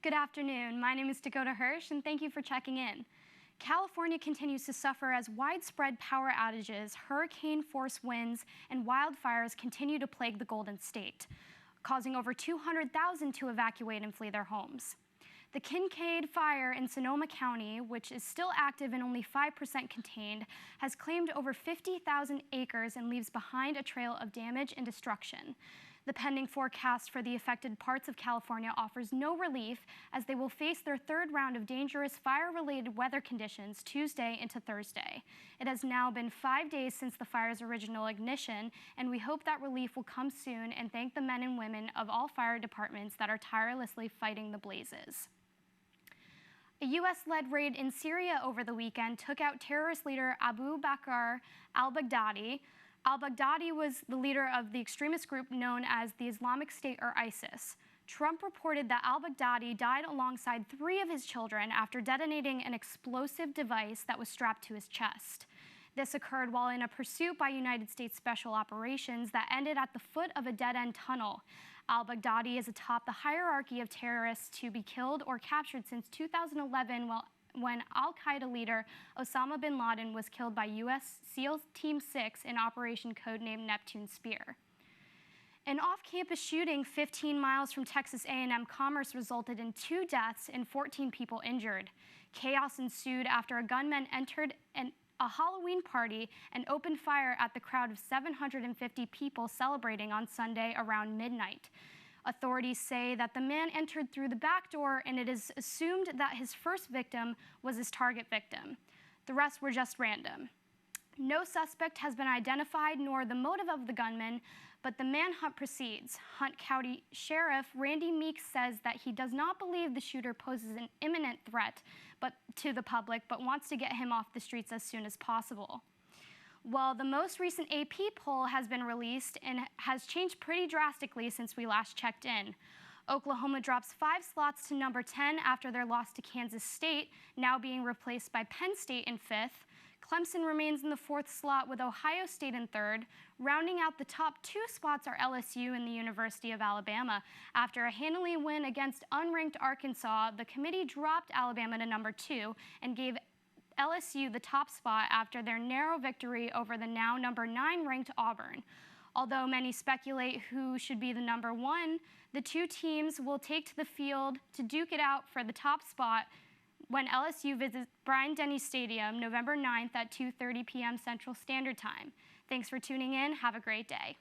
Good afternoon. My name is Dakota Hirsch, and thank you for checking in. California continues to suffer as widespread power outages, hurricane-force winds, and wildfires continue to plague the Golden State, causing over 200,000 to evacuate and flee their homes. The Kincaid fire in Sonoma County, which is still active and only 5% contained, has claimed over 50,000 acres and leaves behind a trail of damage and destruction. The pending forecast for the affected parts of California offers no relief, as they will face their third round of dangerous fire-related weather conditions Tuesday into Thursday. It has now been 5 days since the fire's original ignition, and we hope that relief will come soon and thank the men and women of all fire departments that are tirelessly fighting the blazes. A U.S.-led raid in Syria over the weekend took out terrorist leader Abu Bakr al-Baghdadi. Al-Baghdadi was the leader of the extremist group known as the Islamic State or ISIS. Trump reported that al-Baghdadi died alongside 3 of his children after detonating an explosive device that was strapped to his chest. This occurred while in a pursuit by United States Special Operations that ended at the foot of a dead-end tunnel. Al-Baghdadi is atop the hierarchy of terrorists to be killed or captured since 2011 when al-Qaeda leader Osama bin Laden was killed by U.S. SEAL Team 6 in Operation codenamed Neptune Spear. An off-campus shooting 15 miles from Texas A&M Commerce resulted in 2 deaths and 14 people injured. Chaos ensued after a gunman entered a Halloween party and opened fire at the crowd of 750 people celebrating on Sunday around midnight. Authorities say that the man entered through the back door, and it is assumed that his first victim was his target victim. The rest were just random. No suspect has been identified nor the motive of the gunman, but the manhunt proceeds. Hunt County Sheriff Randy Meeks says that he does not believe the shooter poses an imminent threat to the public, but wants to get him off the streets as soon as possible. Well, the most recent AP poll has been released and has changed pretty drastically since we last checked in. Oklahoma drops 5 slots to number 10 after their loss to Kansas State, now being replaced by Penn State in 5th. Clemson remains in the 4th slot with Ohio State in 3rd. Rounding out the top 2 spots are LSU and the University of Alabama. After a handily win against unranked Arkansas, the committee dropped Alabama to number 2 and gave LSU the top spot after their narrow victory over the now number 9 ranked Auburn. Although many speculate who should be the number 1, the 2 teams will take to the field to duke it out for the top spot when LSU visits Bryant-Denny Stadium November 9th at 2:30 p.m. Central Standard Time. Thanks for tuning in. Have a great day.